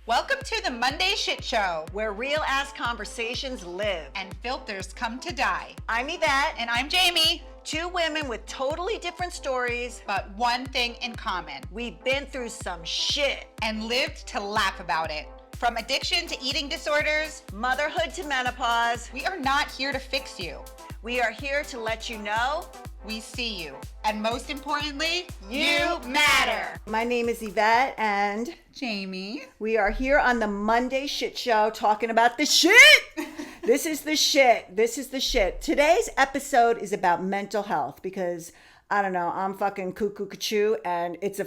Welcome to the Monday Shit Show, where real ass conversations live. and filters come to die. I'm Yvette, And I'm Jamie, two women with totally different stories. but one thing in common, We've been through some shit. and lived to laugh about it. From addiction to eating disorders, Motherhood to menopause. we are not here to fix you. We are here to let you know We see you. And most importantly, you matter. My name is Yvette, and Jamie. we are here on the Monday Shit Show talking about the shit. This is the shit. This is the shit. Today's episode is about mental health because I don't know, I'm fucking cuckoo, and it's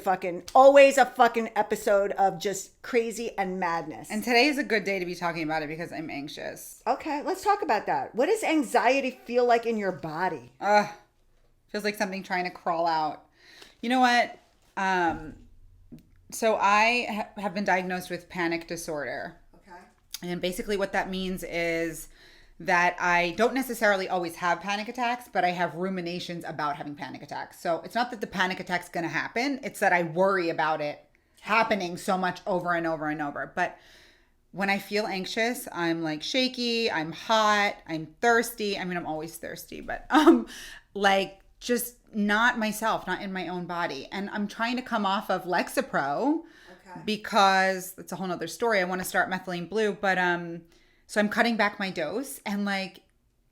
always a fucking episode of just crazy and madness. And today is a good day to be talking about it because I'm anxious. Okay, let's talk about that. What does anxiety feel like in your body? Feels like something trying to crawl out. You know what? So I have been diagnosed with panic disorder. Okay. And basically what that means is that I don't necessarily always have panic attacks, but I have ruminations about having panic attacks. So it's not that the panic attack's going to happen. It's that I worry about it happening so much over and over and over. But when I feel anxious, I'm like shaky, I'm hot, I'm thirsty. I mean, I'm always thirsty, but like just not myself, not in my own body. And I'm trying to come off of Lexapro because that's a whole nother story. I want to start methylene blue, but so I'm cutting back my dose, and like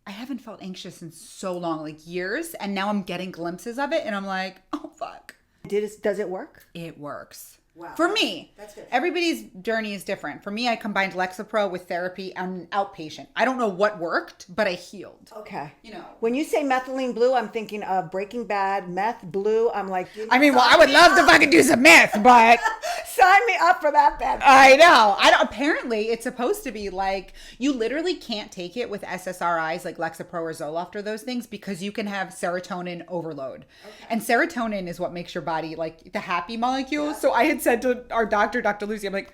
I haven't felt anxious in so long, like years, and now I'm getting glimpses of it and I'm like, oh fuck. Does it work? It works. Wow. For me. That's good. Everybody's journey is different. For me, I combined Lexapro with therapy and outpatient. I don't know what worked, but I healed. Okay. You know. When you say methylene blue, I'm thinking of Breaking Bad, meth blue. I'm like, I mean, well, I would love to fucking do some meth, but sign me up for that, Ben. I know. Apparently, it's supposed to be like you literally can't take it with SSRIs like Lexapro or Zoloft or those things because you can have serotonin overload. Okay. And serotonin is what makes your body like the happy molecule. Yeah. So I had said to our doctor, Dr. Lucy, I'm like,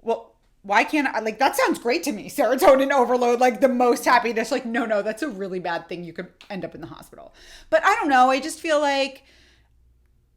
well, why can't I, like, that sounds great to me. Serotonin overload, like the most happiness. Like, no, that's a really bad thing. You could end up in the hospital. But I don't know. I just feel like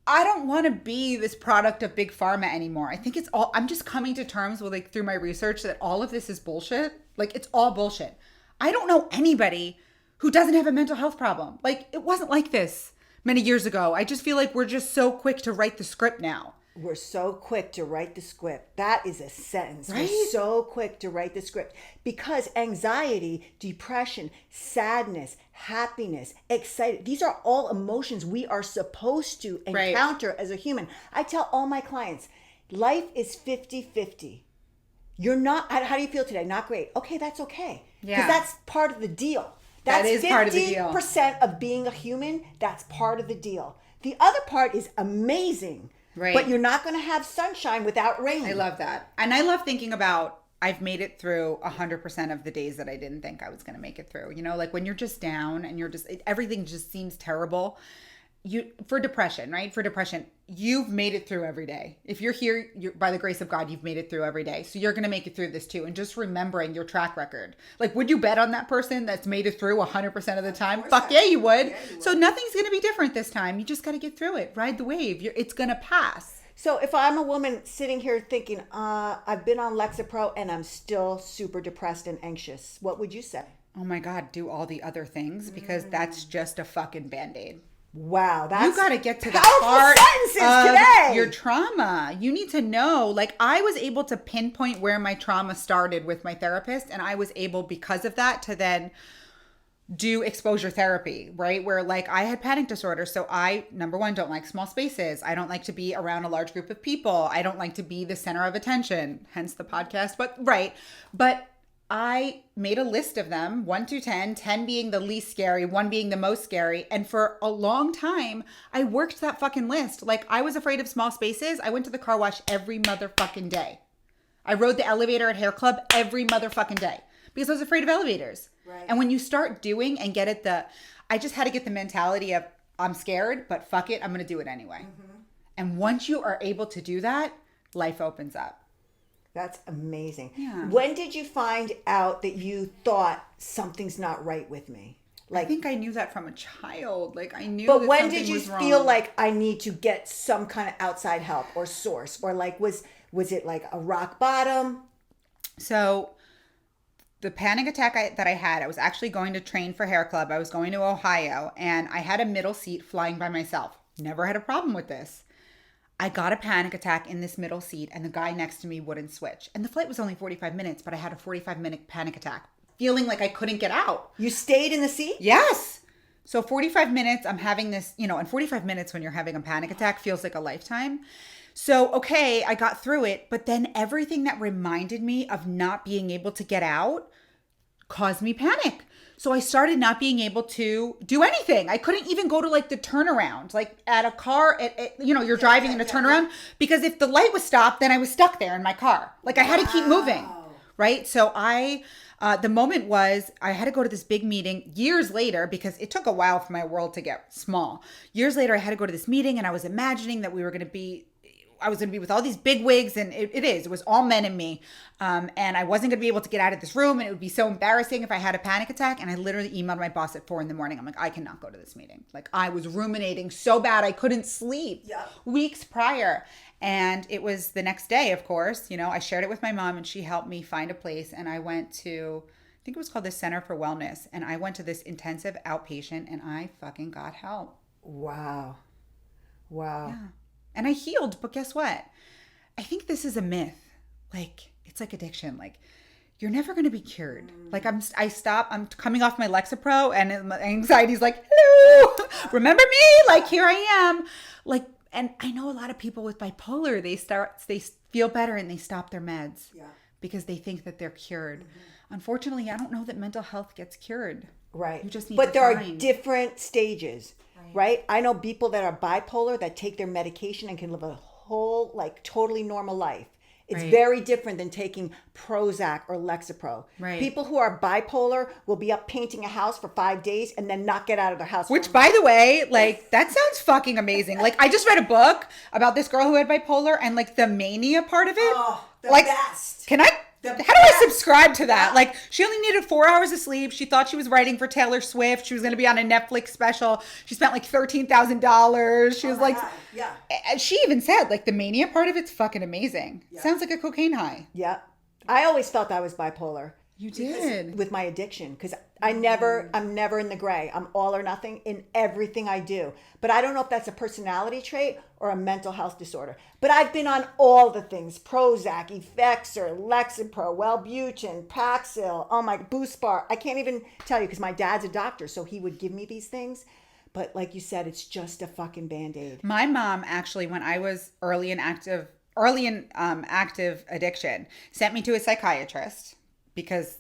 I don't want to be this product of big pharma anymore. I think it's all, I'm just coming to terms with like through my research that all of this is bullshit. Like it's all bullshit. I don't know anybody who doesn't have a mental health problem. Like it wasn't like this many years ago. I just feel like we're just so quick to write the script now. We're so quick to write the script. That is a sentence. Right? We're so quick to write the script because anxiety, depression, sadness, happiness, excited, these are all emotions we are supposed to encounter as a human. I tell all my clients, life is 50-50. You're not, how do you feel today? Not great. Okay, that's okay. Yeah. Because that's part of the deal. That is part of the deal. 50% of being a human, that's part of the deal. The other part is amazing. Right. But you're not going to have sunshine without rain. I love that. And I love thinking about I've made it through 100% of the days that I didn't think I was going to make it through. You know, like when you're just down and you're just, everything just seems terrible. For depression, right? For depression, you've made it through every day. If you're here, by the grace of God, you've made it through every day. So you're going to make it through this too. And just remembering your track record. Like, would you bet on that person that's made it through 100% of the time? Fuck yeah, you would. So nothing's going to be different this time. You just got to get through it. Ride the wave. It's going to pass. So if I'm a woman sitting here thinking, I've been on Lexapro and I'm still super depressed and anxious, what would you say? Oh my God, do all the other things because that's just a fucking Band-Aid. Wow, that's you got to get to the powerful heart sentences of today. Your trauma. You need to know. Like I was able to pinpoint where my trauma started with my therapist, and I was able, because of that, to then do exposure therapy, right? Where like I had panic disorder, so I, number one, don't like small spaces. I don't like to be around a large group of people. I don't like to be the center of attention. Hence the podcast. But I made a list of them, 1 to 10, 10 being the least scary, 1 being the most scary. And for a long time, I worked that fucking list. Like I was afraid of small spaces. I went to the car wash every motherfucking day. I rode the elevator at Hair Club every motherfucking day because I was afraid of elevators. Right. And when you start doing and get it, I just had to get the mentality of I'm scared, but fuck it, I'm going to do it anyway. Mm-hmm. And once you are able to do that, life opens up. That's amazing. Yeah. When did you find out that you thought something's not right with me? Like, I think I knew that from a child. Like I knew. But that when something did you was feel wrong. like I need to get some kind of outside help or source, or like was Was it like a rock bottom? So the panic attack that I had, I was actually going to train for hair club. I was going to Ohio, and I had a middle seat flying by myself. Never had a problem with this. I got a panic attack in this middle seat, and the guy next to me wouldn't switch. And the flight was only 45 minutes, but I had a 45-minute panic attack, feeling like I couldn't get out. You stayed in the seat? Yes. So 45 minutes, I'm having this, and 45 minutes when you're having a panic attack feels like a lifetime. So, okay, I got through it, but then everything that reminded me of not being able to get out caused me panic. So I started not being able to do anything. I couldn't even go to like the turnaround, like at a car, you're driving in a turnaround, because if the light was stopped, then I was stuck there in my car. Like I had to keep moving, right? So the moment was I had to go to this big meeting years later, because it took a while for my world to get small. Years later, I had to go to this meeting, and I was imagining that I was going to be with all these big wigs, and it was all men and me. And I wasn't going to be able to get out of this room, and it would be so embarrassing if I had a panic attack. And I literally emailed my boss at 4 a.m. I'm like, I cannot go to this meeting. Like I was ruminating so bad I couldn't sleep weeks prior. And it was the next day, of course, I shared it with my mom, and she helped me find a place. And I went to, I think it was called the Center for Wellness. And I went to this intensive outpatient, and I fucking got help. Wow. Yeah. And I healed, but guess what? I think this is a myth. Like, it's like addiction. Like, you're never going to be cured. Like, I'm coming off my Lexapro, and my anxiety's like, hello, remember me? Like, here I am. Like, and I know a lot of people with bipolar, they feel better and they stop their meds because they think that they're cured. Unfortunately, I don't know that mental health gets cured. Right. You just need but to there find. Are different stages. Right? I know people that are bipolar that take their medication and can live a whole, like, totally normal life. It's very different than taking Prozac or Lexapro. Right. People who are bipolar will be up painting a house for 5 days and then not get out of their house. Which, by the way, like, that sounds fucking amazing. Like, I just read a book about this girl who had bipolar, and like the mania part of it. Oh, the like, best. How do I subscribe to that? Like, she only needed 4 hours of sleep. She thought she was writing for Taylor Swift. She was going to be on a Netflix special. She spent like $13,000. She was like, she even said, like, the mania part of it's fucking amazing. Sounds like a cocaine high. Yeah. I always felt I was bipolar. You did. With my addiction, because I'm never in the gray. I'm all or nothing in everything I do. But I don't know if that's a personality trait or a mental health disorder. But I've been on all the things: Prozac, Effexor, Lexapro, Wellbutrin, Paxil, oh my, Boost Bar. I can't even tell you, because my dad's a doctor, so he would give me these things. But like you said, it's just a fucking Band-Aid. My mom actually, when I was early in active addiction, sent me to a psychiatrist. Because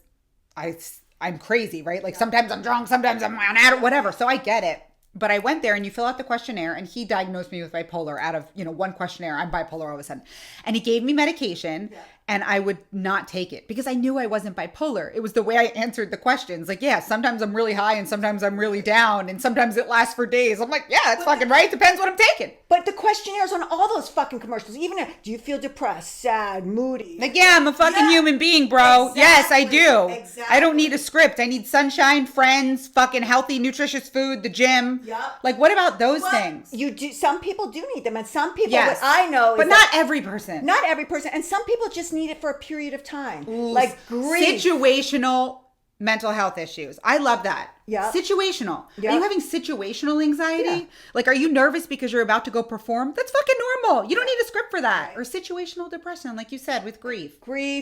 I'm crazy, right? Like sometimes I'm drunk, sometimes I'm on addict, whatever. So I get it. But I went there, and you fill out the questionnaire, and he diagnosed me with bipolar out of, one questionnaire. I'm bipolar all of a sudden. And he gave me medication, and I would not take it because I knew I wasn't bipolar. It was the way I answered the questions. Like, yeah, sometimes I'm really high and sometimes I'm really down, and sometimes it lasts for days. I'm like, yeah, that's fucking right. Depends what I'm taking. But the questionnaires on all those fucking commercials, even do you feel depressed, sad, moody? Like, yeah, I'm a fucking human being, bro. Exactly. Yes, I do. Exactly. I don't need a script. I need sunshine, friends, fucking healthy, nutritious food, the gym. Yep. Like, what about those things? You do. Some people do need them, and some people, Yes. what I know, is but not every person. Not every person, and some people just need it for a period of time, like grief. Situational mental health issues. I love that. Yeah. Situational. Yeah. Are you having situational anxiety? Yeah. Like, are you nervous because you're about to go perform? That's fucking normal. You don't need a script for that. Or situational depression, like you said, with grief.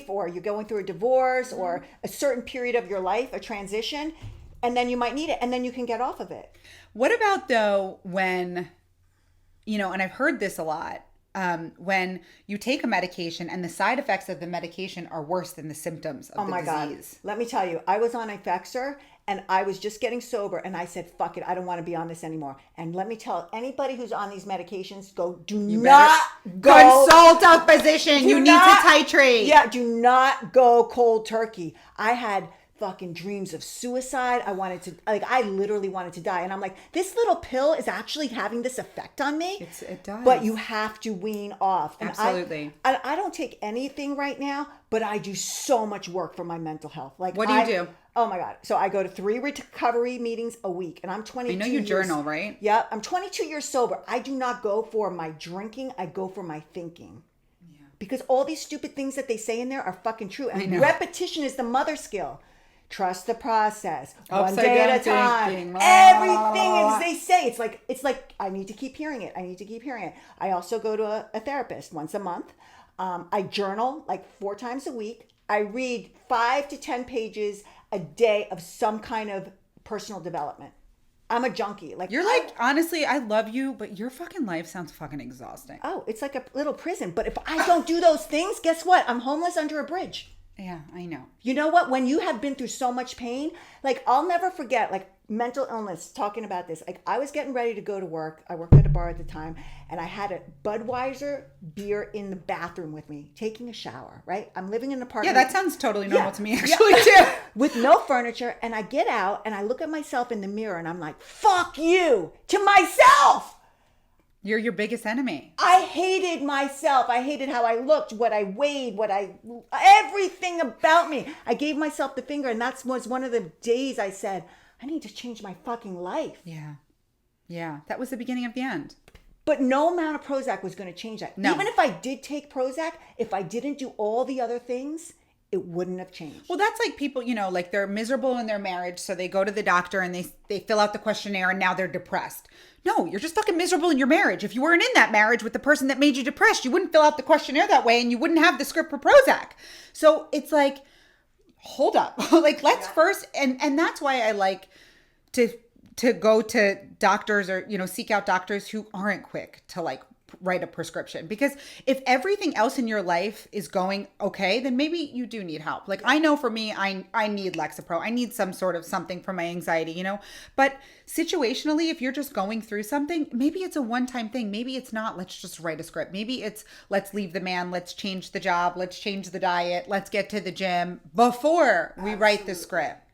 Or you're going through a divorce or a certain period of your life, a transition, and then you might need it, and then you can get off of it. What about, though, when, and I've heard this a lot, when you take a medication and the side effects of the medication are worse than the symptoms of the disease. God. Let me tell you, I was on Effexor, and I was just getting sober, and I said, fuck it, I don't want to be on this anymore. And let me tell anybody who's on these medications, do not go. Consult a physician. You need to titrate. Yeah, do not go cold turkey. I had fucking dreams of suicide. I literally wanted to die. And I'm like, this little pill is actually having this effect on me. It does. But you have to wean off. And absolutely. I don't take anything right now, but I do so much work for my mental health. Like, what do you do? Oh my God. So I go to 3 recovery meetings a week, and I'm 22 I know you journal, right? Yeah. I'm 22 years sober. I do not go for my drinking. I go for my thinking. because all these stupid things that they say in there are fucking true. And repetition is the mother skill. Trust the process. One day at a time. Everything as they say. It's like I need to keep hearing it. I need to keep hearing it. I also go to a therapist once a month. I journal like 4 times a week. I read 5 to 10 pages a day of some kind of personal development. I'm a junkie. Like, you're like, honestly, I love you, but your fucking life sounds fucking exhausting. Oh, it's like a little prison. But if I don't do those things, guess what? I'm homeless under a bridge. Yeah, I know. You know what? When you have been through so much pain, like I'll never forget, like mental illness, talking about this. Like I was getting ready to go to work. I worked at a bar at the time and I had a Budweiser beer in the bathroom with me, taking a shower, right? I'm living in an apartment. Yeah, that sounds totally normal to me actually too. With no furniture. And I get out and I look at myself in the mirror and I'm like, fuck you, to myself. You're your biggest enemy. I hated myself. I hated how I looked, what I weighed, everything about me. I gave myself the finger, and that was one of the days I said, I need to change my fucking life. Yeah. Yeah. That was the beginning of the end. But no amount of Prozac was going to change that. No. Even if I did take Prozac, if I didn't do all the other things, it wouldn't have changed. Well, that's like people, like they're miserable in their marriage, so they go to the doctor and they fill out the questionnaire and now they're depressed. No, you're just fucking miserable in your marriage. If you weren't in that marriage with the person that made you depressed, you wouldn't fill out the questionnaire that way and you wouldn't have the script for Prozac. So it's like, hold up. Like, let's first, and that's why I like to go to doctors or, seek out doctors who aren't quick to like write a prescription, because if everything else in your life is going okay, then maybe you do need help. Like I know for me, I need Lexapro. I need some sort of something for my anxiety, but situationally, if you're just going through something, maybe it's a one-time thing. Maybe it's not, let's just write a script. Maybe it's, let's leave the man, let's change the job, let's change the diet, let's get to the gym before we write the script.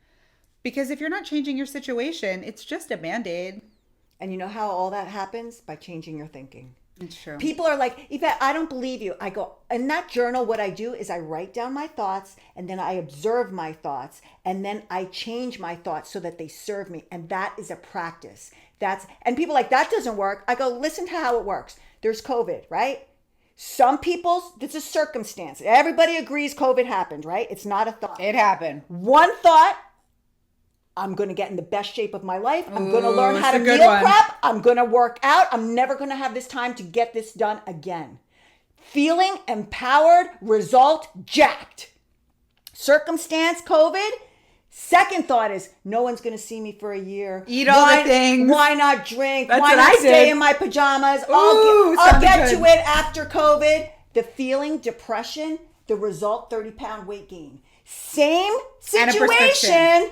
Because if you're not changing your situation, it's just a Band-Aid. And you know how all that happens? By changing your thinking. It's true. People are like, Yvette, I don't believe you. I go, in that journal, what I do is I write down my thoughts and then I observe my thoughts and then I change my thoughts so that they serve me. And that is a practice. And people are like, that doesn't work. I go, listen to how it works. There's COVID, right? Some people's, it's a circumstance. Everybody agrees COVID happened, right? It's not a thought. It happened. One thought, I'm going to get in the best shape of my life. I'm going to learn how to meal prep. I'm going to work out. I'm never going to have this time to get this done again. Feeling empowered, result jacked. Circumstance, COVID. Second thought is, no one's going to see me for a year. Eat all the things. Why not drink? That's why not stay in my pajamas? I'll get to it after COVID. The feeling, depression, the result, 30-pound weight gain. Same situation.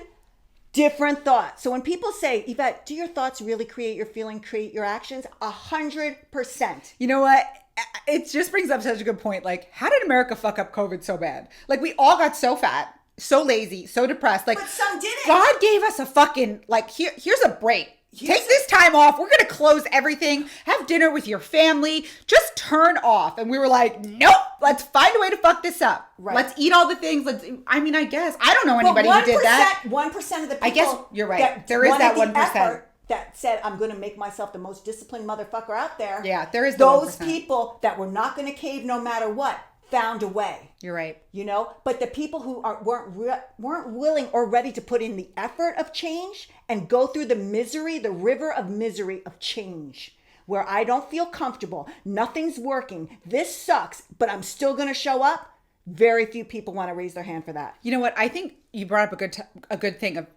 Different thoughts. So when people say, Yvette, do your thoughts really create your feeling, create your actions? 100%. You know what? It just brings up such a good point. Like, how did America fuck up COVID so bad? Like, we all got so fat, so lazy, so depressed. Like, but some didn't. God gave us a fucking, like, here's a break. Take this time off. We're going to close everything. Have dinner with your family. Just turn off. And we were like, nope. Let's find a way to fuck this up. Right. Let's eat all the things. I guess. I don't know anybody who did that. 1% of the people. I guess you're right. There is that 1%. That said, I'm going to make myself the most disciplined motherfucker out there. Yeah, there is those 1%. People that were not going to cave no matter what found a way. You're right. But the people who weren't willing or ready to put in the effort of change and go through the misery, the river of misery of change, where I don't feel comfortable, nothing's working, this sucks, but I'm still going to show up. Very few people want to raise their hand for that. You know what? I think you brought up a good thing of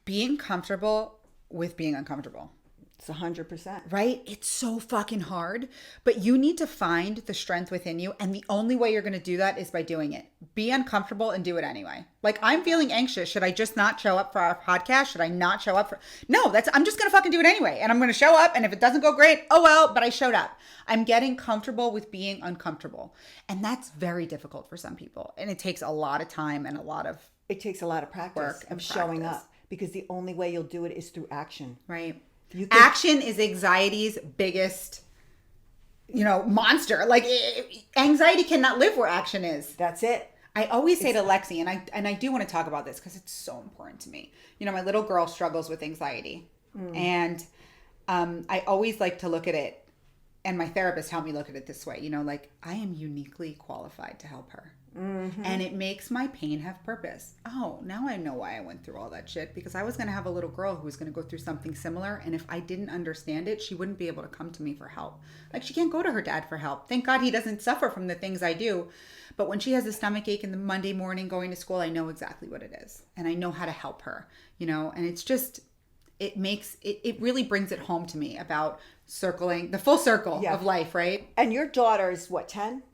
being comfortable with being uncomfortable. It's 100%. Right? It's so fucking hard, but you need to find the strength within you. And the only way you're going to do that is by doing it. Be uncomfortable and do it anyway. Like, I'm feeling anxious. Should I just not show up for our podcast? Should I not show up No, I'm just going to fucking do it anyway. And I'm going to show up. And if it doesn't go great, oh well, but I showed up. I'm getting comfortable with being uncomfortable. And that's very difficult for some people. And it takes a lot of time and it takes a lot of practice of showing up, because the only way you'll do it is through action. Right. Action is anxiety's biggest, monster. Like, anxiety cannot live where action is. That's it. I always say to Lexi, and I do want to talk about this because it's so important to me. My little girl struggles with anxiety, and I always like to look at it and my therapist helped me look at it this way, like I am uniquely qualified to help her. And it makes my pain have purpose. Oh, now I know why I went through all that shit, because I was going to have a little girl who was going to go through something similar. And if I didn't understand it, she wouldn't be able to come to me for help. Like, she can't go to her dad for help. Thank God he doesn't suffer from the things I do. But when she has a stomach ache in the Monday morning going to school, I know exactly what it is. And I know how to help her, and it's just, it really brings it home to me about circling the full circle of life, right? And your daughter's what, 10?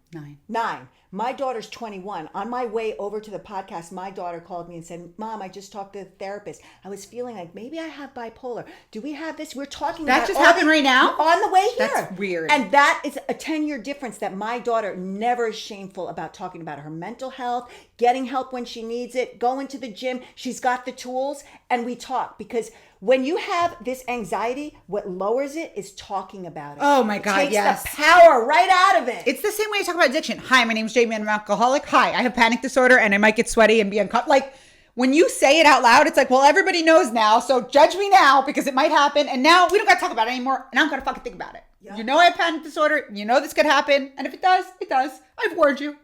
9. My daughter's 21. On my way over to the podcast, my daughter called me and said, Mom, I just talked to the therapist. I was feeling like maybe I have bipolar. Do we have this? We're talking that about just happened right now? On the way here. That's weird. And that is a 10-year difference, that my daughter never is shameful about talking about her mental health, getting help when she needs it, going to the gym. She's got the tools, and we talk, because when you have this anxiety, what lowers it is talking about it. Oh my God, it takes yes. the power right out of it. It's the same way I talk about addiction. Hi, my name's Jamie and I'm an alcoholic. Hi, I have panic disorder and I might get sweaty and be uncomfortable. Like, when you say it out loud, it's like, well, everybody knows now, so judge me now because it might happen. And now we don't got to talk about it anymore, and I don't got to fucking think about it. Yeah. I have panic disorder. This could happen. And if it does, it does. I've warned you.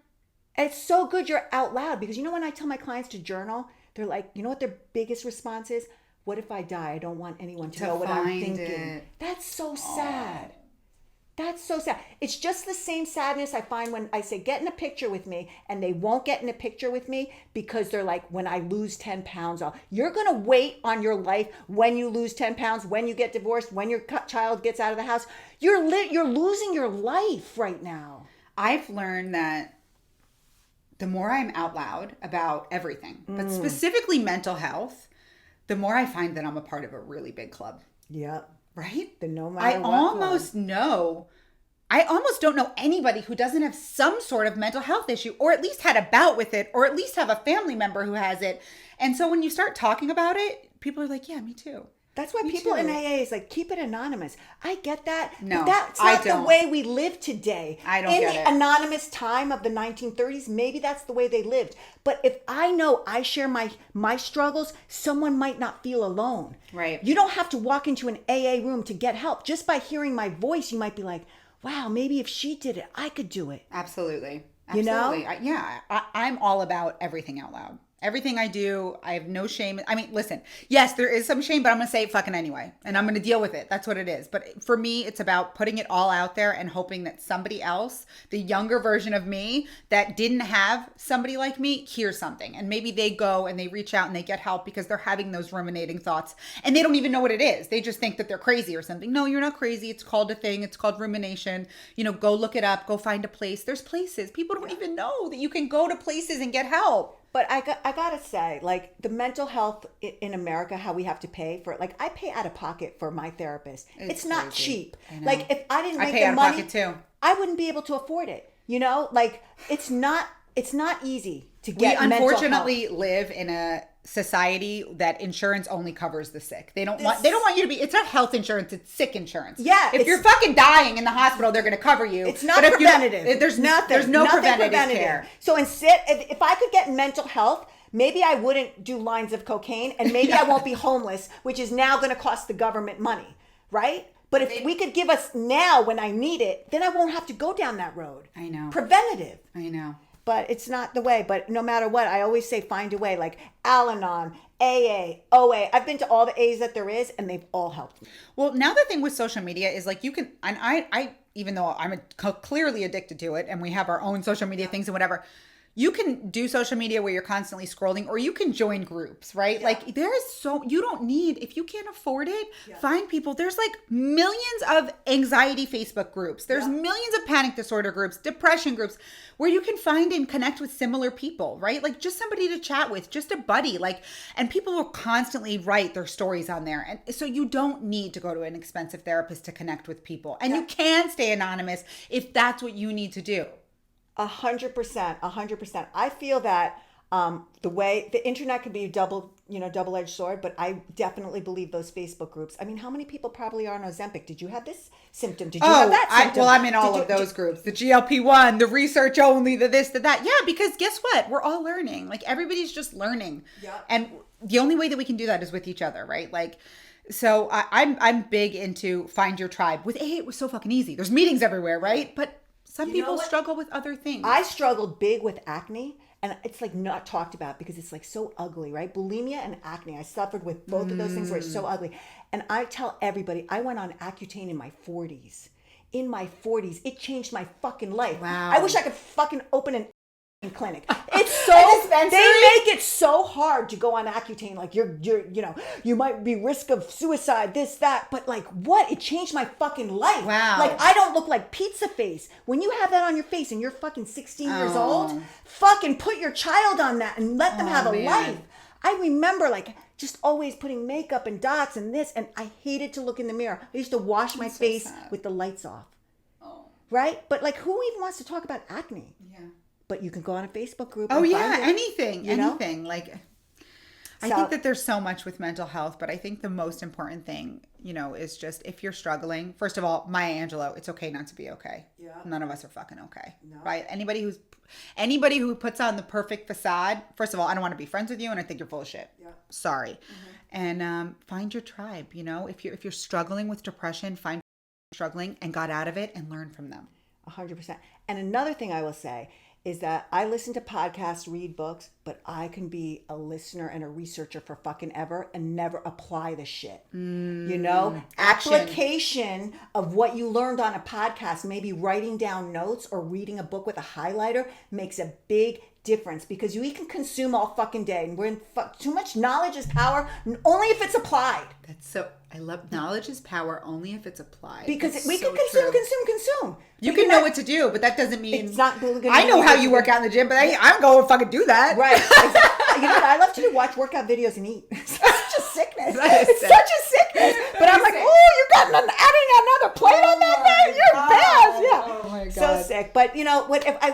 It's so good you're out loud, because when I tell my clients to journal, they're like, what their biggest response is? What if I die? I don't want anyone to know what I'm thinking. That's so sad. That's so sad. It's just the same sadness I find when I say, get in a picture with me, and they won't get in a picture with me because they're like, when I lose 10 pounds, you're going to wait on your life when you lose 10 pounds, when you get divorced, when your child gets out of the house. You're losing your life right now. I've learned that the more I'm out loud about everything, but specifically mental health, the more I find that I'm a part of a really big club. Yeah. Right? The no matter I what almost don't know anybody who doesn't have some sort of mental health issue, or at least had a bout with it, or at least have a family member who has it. And so when you start talking about it, people are like, yeah, me too. That's why people in AA is like, keep it anonymous. I get that. No, but that's not the way we live today. I don't get it. In the anonymous time of the 1930s, maybe that's the way they lived. But if I know I share my struggles, someone might not feel alone. Right. You don't have to walk into an AA room to get help. Just by hearing my voice, you might be like, wow, maybe if she did it, I could do it. Absolutely. Absolutely. I'm all about everything out loud. Everything I do, I have no shame. I mean, listen, yes, there is some shame, but I'm going to say it fucking anyway. And I'm going to deal with it. That's what it is. But for me, it's about putting it all out there and hoping that somebody else, the younger version of me that didn't have somebody like me, hears something. And maybe they go and they reach out and they get help because they're having those ruminating thoughts. And they don't even know what it is. They just think that they're crazy or something. No, you're not crazy. It's called a thing. It's called rumination. Go look it up. Go find a place. There's places. People don't even know that you can go to places and get help. But I gotta say, like, the mental health in America, how we have to pay for it. Like, I pay out of pocket for my therapist. It's not cheap. Like, if I didn't make the money, too. I wouldn't be able to afford it. Like, it's not easy to get We mental unfortunately health. live in a society that insurance only covers the sick. They don't want you to be, it's not health insurance, it's sick insurance. Yeah. If you're fucking dying in the hospital, they're going to cover you. It's not preventative. There's no preventative care. So instead, if I could get mental health, maybe I wouldn't do lines of cocaine, and maybe I won't be homeless, which is now going to cost the government money, right? But if we could give us now when I need it, then I won't have to go down that road. I know. Preventative. I know. But it's not the way. But no matter what, I always say find a way. Like Al-Anon, AA, OA. I've been to all the A's that there is, and they've all helped me. Well, now the thing with social media is like you can, and I even though I'm clearly addicted to it, and we have our own social media things and whatever, you can do social media where you're constantly scrolling, or you can join groups, right? Yeah. Like there is you don't need, if you can't afford it, find people. There's like millions of anxiety Facebook groups. There's millions of panic disorder groups, depression groups, where you can find and connect with similar people, right? Like just somebody to chat with, just a buddy, and people will constantly write their stories on there. And so you don't need to go to an expensive therapist to connect with people. And you can stay anonymous if that's what you need to do. 100%. I feel that the way the internet could be a double-edged sword, but I definitely believe those Facebook groups. I mean, how many people probably are on Ozempic? Did you have this symptom? Did you have that symptom? I'm in all of those groups. The GLP-1, the research only, the this, the that. Yeah, because guess what? We're all learning. Like everybody's just learning. Yeah. And the only way that we can do that is with each other, right? Like So I'm big into find your tribe. With A, it was so fucking easy. There's meetings everywhere, right? But some people struggle with other things. I struggled big with acne, and it's like not talked about because it's like so ugly, right? Bulimia and acne. I suffered with both of those things where it's so ugly. And I tell everybody, I went on Accutane in my 40s. In my 40s, it changed my fucking life. Wow. I wish I could fucking open an clinic. It's so they make it so hard to go on Accutane. Like you might be risk of suicide, this, that. But like what? It changed my fucking life. Wow. Like I don't look like pizza face. When you have that on your face and you're fucking 16 years old, fucking put your child on that and let them have a life. I remember like just always putting makeup and dots and this, and I hated to look in the mirror. I used to wash my face with the lights off. Oh. Right? But like who even wants to talk about acne? Yeah. But you can go on a Facebook group. Oh yeah, anything. Like, I think that there's so much with mental health, but I think the most important thing, is just if you're struggling. First of all, Maya Angelou, it's okay not to be okay. Yeah. None of us are fucking okay. No. Right? Anybody who puts on the perfect facade. First of all, I don't want to be friends with you, and I think you're full of shit. Yeah. Sorry. Mm-hmm. And find your tribe. If you're struggling with depression, find struggling and got out of it, and learn from them. 100%. And another thing I will say is that I listen to podcasts, read books, but I can be a listener and a researcher for fucking ever and never apply the shit. Action. Application of what you learned on a podcast, maybe writing down notes or reading a book with a highlighter makes a big difference because you can consume all fucking day. And we're in too much knowledge is power only if it's applied. I love knowledge is power only if it's applied. Because we can consume. You can know what to do, but that doesn't mean it's not. I know how you work out in the gym, but I'm going to fucking do that. Right. Exactly. You know what I love to do? Watch workout videos and eat. It's such a sickness. It's such a sickness. But I'm like, oh, you got adding another plate on that thing? You're bad. Yeah. Oh my God. So sick. But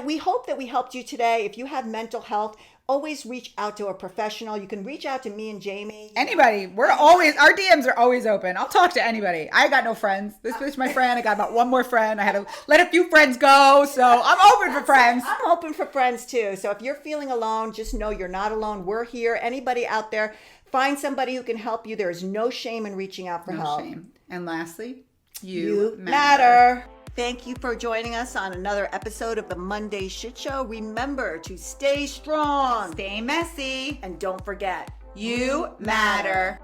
we hope that we helped you today. If you have mental health, always reach out to a professional. You can reach out to me and Jamie. Anybody. Our DMs are always open. I'll talk to anybody. I got no friends. This bitch my friend. I got about one more friend. I had to let a few friends go. So I'm open for friends. I'm open for friends too. So if you're feeling alone, just know you're not alone. We're here. Anybody out there, find somebody who can help you. There is no shame in reaching out for help. No shame. And lastly, you matter. Thank you for joining us on another episode of the Monday Shit Show. Remember to stay strong, stay messy, and don't forget, you matter.